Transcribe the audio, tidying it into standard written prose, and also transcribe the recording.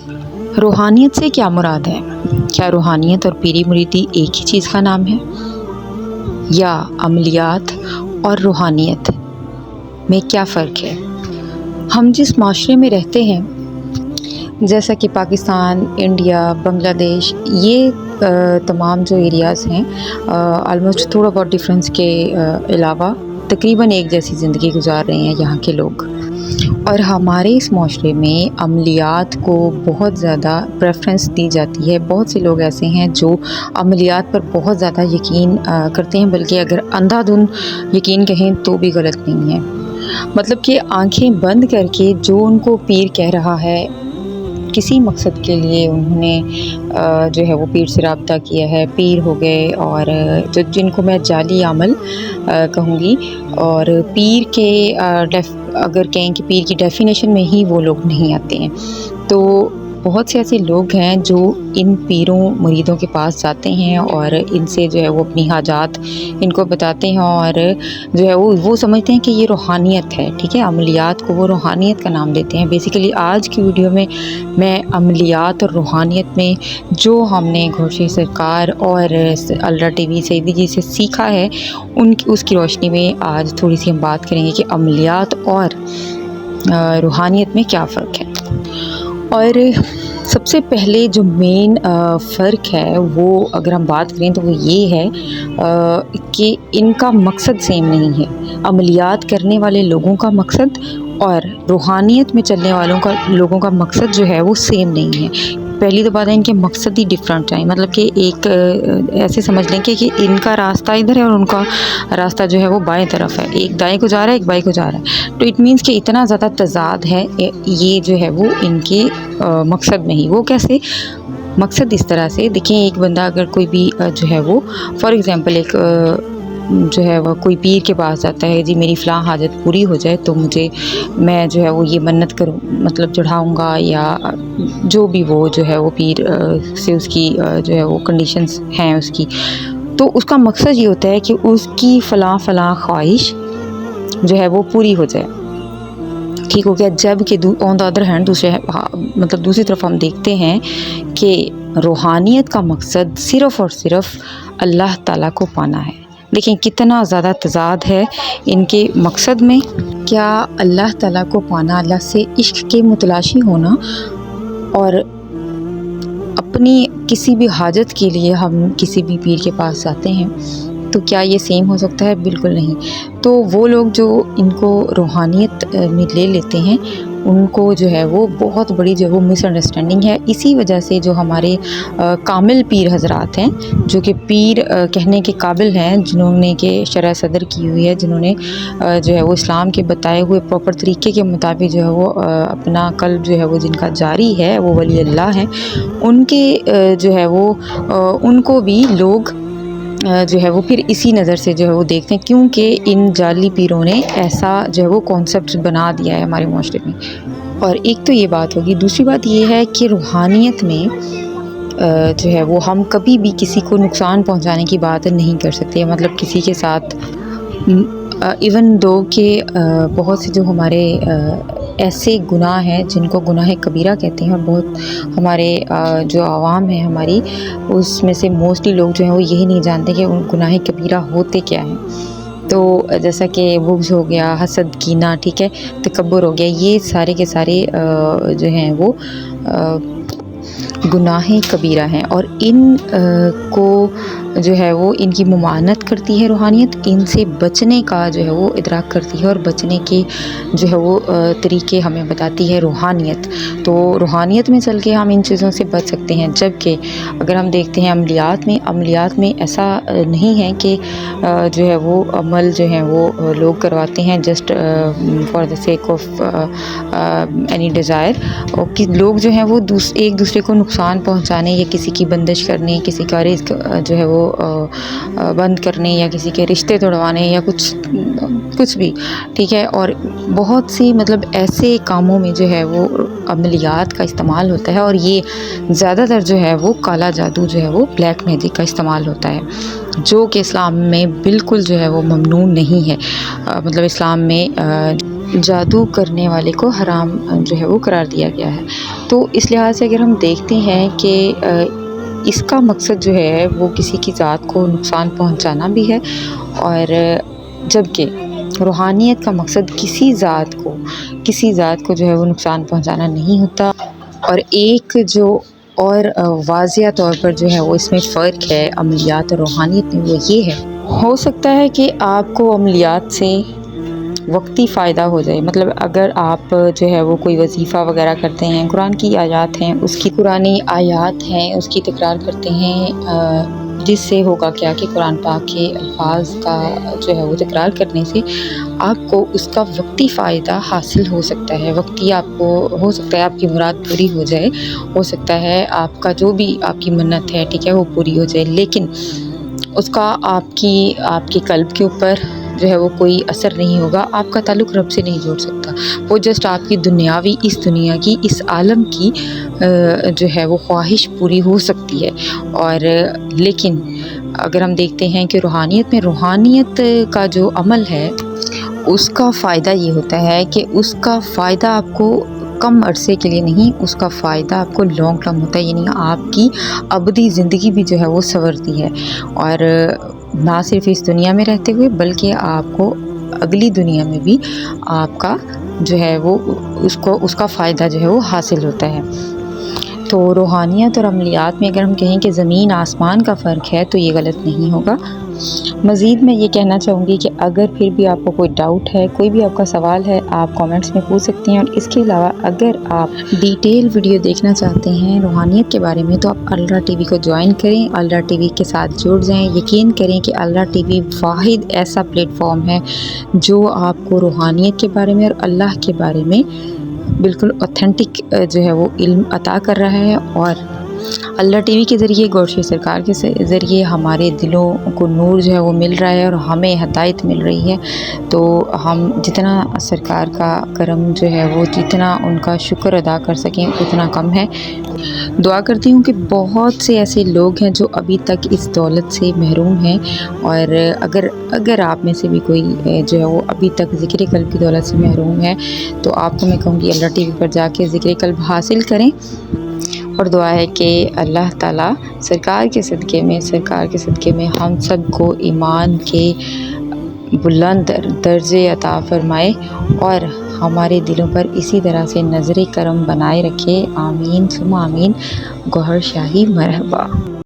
रूहानियत से क्या मुराद है? क्या रूहानियत और पीरी मुरीदी एक ही चीज़ का नाम है, या अमलियात और रूहानियत में क्या फ़र्क है? हम जिस माशरे में रहते हैं, जैसा कि पाकिस्तान, इंडिया, बांग्लादेश, ये तमाम जो एरियाज़ हैं, ऑलमोस्ट थोड़ा बहुत डिफरेंस के अलावा तकरीबन एक जैसी ज़िंदगी गुजार रहे हैं यहाँ के लोग। और हमारे इस माशरे में अमलियात को बहुत ज़्यादा प्रेफरेंस दी जाती है। बहुत से लोग ऐसे हैं जो अमलियात पर बहुत ज़्यादा यकीन करते हैं, बल्कि अगर अंधाधुन यकीन कहें तो भी गलत नहीं है। मतलब कि आंखें बंद करके जो उनको पीर कह रहा है, किसी मकसद के लिए उन्होंने जो है वो पीर से रब्ता किया है, पीर हो गए, और जो जिनको मैं जाली अमल कहूँगी, और पीर के अगर कहें कि पीर की डेफिनेशन में ही वो लोग नहीं आते हैं। तो बहुत से ऐसे लोग हैं जो इन पीरों मुरीदों के पास जाते हैं और इनसे जो है वो अपनी हाजात इनको बताते हैं, और जो है वो समझते हैं कि ये रूहानियत है। ठीक है, अमलियात को वो रूहानियत का नाम देते हैं। बेसिकली आज की वीडियो में मैं अमलियात और रूहानियत में जो हमने घोषी सरकार और अल्लाह टीवी सईदी जी से सीखा है उसकी रोशनी में आज थोड़ी सी हम बात करेंगे कि अमलियात और रूहानियत में क्या फ़र्क है। और सबसे पहले जो मेन फ़र्क है वो अगर हम बात करें तो वो ये है कि इनका मकसद सेम नहीं है। अमलियात करने वाले लोगों का मकसद और रूहानियत में चलने वालों का लोगों का मकसद जो है वो सेम नहीं है। पहली तो बात है, इनके मकसद ही डिफरेंट हैं। मतलब कि एक ऐसे समझ लें कि इनका रास्ता इधर है और उनका रास्ता जो है वो बाएं तरफ है। एक दाएं को जा रहा है, एक बाएं को जा रहा है। तो इट मीन्स कि इतना ज़्यादा तज़ाद है ये जो है वो इनके मकसद में ही। वो कैसे मकसद? इस तरह से देखें, एक बंदा अगर कोई भी जो है वो फॉर एग्ज़ाम्पल एक जो है वो कोई पीर के पास जाता है, जी मेरी फ़लाँ हाजत पूरी हो जाए तो मैं जो है वो ये मन्नत करूँ, मतलब चढ़ाऊँगा, या जो भी वो जो है वो पीर से उसकी जो है वो कंडीशंस हैं उसकी। तो उसका मकसद ये होता है कि उसकी फ़लाँ ख्वाहिश जो है वो पूरी हो जाए। ठीक हो गया। जब कि ऑन द अदर हैंड मतलब दूसरी तरफ हम देखते हैं कि रूहानियत का मकसद सिर्फ़ और सिर्फ अल्लाह ताला को पाना है। देखें कितना ज़्यादा तज़ाद है इनके मकसद में। क्या अल्लाह ताला को पाना, अल्लाह से इश्क के मुतलाशी होना, और अपनी किसी भी हाजत के लिए हम किसी भी पीर के पास जाते हैं, तो क्या ये सेम हो सकता है? बिल्कुल नहीं। तो वो लोग जो इनको रूहानियत में ले लेते हैं, उनको जो है वो बहुत बड़ी जो है वो मिसअंडरस्टैंडिंग है। इसी वजह से जो हमारे कामिल पीर हज़रात हैं, जो कि पीर कहने के काबिल हैं, जिन्होंने के शरअ सदर की हुई है, जिन्होंने जो है वो इस्लाम के बताए हुए प्रॉपर तरीके के मुताबिक जो है वो अपना कल्ब जो है वो जिनका जारी है वो वली अल्लाह हैं, उनके जो है वो उनको भी लोग जो है वो फिर इसी नज़र से जो है वो देखते हैं, क्योंकि इन जाली पीरों ने ऐसा जो है वो कॉन्सेप्ट बना दिया है हमारे माशरे में। और एक तो ये बात होगी। दूसरी बात ये है कि रूहानियत में जो है वो हम कभी भी किसी को नुकसान पहुंचाने की बात नहीं कर सकते। मतलब किसी के साथ इवन दो कि बहुत से जो हमारे ऐसे गुनाह हैं जिनको गुनाह कबीरा कहते हैं, और बहुत हमारे जो आवाम है हमारी, उसमें से मोस्टली लोग जो हैं वो यही नहीं जानते कि उन गुनाह कबीरा होते क्या हैं। तो जैसा कि बुग़्ज़ हो गया, हसद, कीना, ठीक है, तकब्बुर हो गया, ये सारे के सारे जो हैं वो गुनाह कबीरा हैं, और इन को जो है वो इनकी मुमानत करती है रूहानियत। इनसे बचने का जो है वो इदराक करती है, और बचने के जो है वो तरीके हमें बताती है रूहानियत। तो रूहानियत में चल के हम इन चीज़ों से बच सकते हैं। जबकि अगर हम देखते हैं अमलियात में ऐसा नहीं है कि जो है वो अमल जो है वो लोग करवाते हैं just for the sake of any desire, और कि लोग जो हैं वो एक दूसरे को नुकसान पहुंचाने, या किसी की बंदिश करने, किसी का रिस्क जो है वो बंद करने, या किसी के रिश्ते तोड़वाने, या कुछ भी, ठीक है। और बहुत सी मतलब ऐसे कामों में जो है वो अमलियात का इस्तेमाल होता है, और ये ज़्यादातर जो है वो काला जादू जो है वो ब्लैक मेहंदी का इस्तेमाल होता है, जो कि इस्लाम में बिल्कुल जो है वो ममनू नहीं है। मतलब इस्लाम में جادو کرنے والے کو حرام جو ہے وہ قرار دیا گیا ہے۔ تو اس لحاظ سے اگر ہم دیکھتے ہیں کہ اس کا مقصد جو ہے وہ کسی کی ذات کو نقصان پہنچانا بھی ہے، اور جبکہ روحانیت کا مقصد کسی ذات کو جو ہے وہ نقصان پہنچانا نہیں ہوتا۔ اور ایک جو اور واضح طور پر جو ہے وہ اس میں فرق ہے عملیات اور روحانیت میں، وہ یہ ہے، ہو سکتا ہے کہ آپ کو عملیات سے وقتی فائدہ ہو جائے، مطلب اگر آپ جو ہے وہ کوئی وظیفہ وغیرہ کرتے ہیں، قرآن کی آیات ہیں، قرآنی آیات ہیں اس کی تکرار کرتے ہیں، جس سے ہوگا کیا کہ قرآن پاک کے الفاظ کا جو ہے وہ تکرار کرنے سے آپ کو اس کا وقتی فائدہ حاصل ہو سکتا ہے، وقتی آپ کو ہو سکتا ہے آپ کی مراد پوری ہو جائے، ہو سکتا ہے آپ کا جو بھی آپ کی منت ہے ٹھیک ہے وہ پوری ہو جائے، لیکن اس کا آپ کے قلب کے اوپر جو ہے وہ کوئی اثر نہیں ہوگا، آپ کا تعلق رب سے نہیں جوڑ سکتا، وہ جسٹ آپ کی دنیاوی اس دنیا کی اس عالم کی جو ہے وہ خواہش پوری ہو سکتی ہے۔ اور لیکن اگر ہم دیکھتے ہیں کہ روحانیت کا جو عمل ہے اس کا فائدہ یہ ہوتا ہے کہ اس کا فائدہ آپ کو کم عرصے کے لیے نہیں، اس کا فائدہ آپ کو لانگ ٹرم ہوتا ہے، یعنی آپ کی ابدی زندگی بھی جو ہے وہ سنورتی ہے، اور نہ صرف اس دنیا میں رہتے ہوئے بلکہ آپ کو اگلی دنیا میں بھی آپ کا جو ہے وہ اس کا فائدہ جو ہے وہ حاصل ہوتا ہے۔ تو روحانیت اور عملیات میں اگر ہم کہیں کہ زمین آسمان کا فرق ہے تو یہ غلط نہیں ہوگا۔ مزید میں یہ کہنا چاہوں گی کہ اگر پھر بھی آپ کو کوئی ڈاؤٹ ہے، کوئی بھی آپ کا سوال ہے، آپ کامنٹس میں پوچھ سکتے ہیں، اور اس کے علاوہ اگر آپ ڈیٹیل ویڈیو دیکھنا چاہتے ہیں روحانیت کے بارے میں تو آپ الرا ٹی وی کو جوائن کریں، الرا ٹی وی کے ساتھ جڑ جائیں۔ یقین کریں کہ الرا ٹی وی واحد ایسا پلیٹ فارم ہے جو آپ کو روحانیت کے بارے میں اور اللہ کے بارے میں بالکل اوتھینٹک جو ہے وہ علم عطا کر رہا ہے، اور اللہ ٹی وی کے ذریعے گورشی سرکار کے ذریعے ہمارے دلوں کو نور جو ہے وہ مل رہا ہے اور ہمیں ہدایت مل رہی ہے۔ تو ہم جتنا سرکار کا کرم جو ہے وہ جتنا ان کا شکر ادا کر سکیں اتنا کم ہے۔ دعا کرتی ہوں کہ بہت سے ایسے لوگ ہیں جو ابھی تک اس دولت سے محروم ہیں، اور اگر آپ میں سے بھی کوئی جو ہے وہ ابھی تک ذکر قلب کی دولت سے محروم ہے تو آپ کو میں کہوں گی اللہ ٹی وی پر جا کے ذکر قلب حاصل کریں، اور دعا ہے کہ اللہ تعالیٰ سرکار کے صدقے میں ہم سب کو ایمان کے بلند درجے عطا فرمائے اور ہمارے دلوں پر اسی طرح سے نظر کرم بنائے رکھے۔ آمین ثم آمین۔ گوہر شاہی مرحبا۔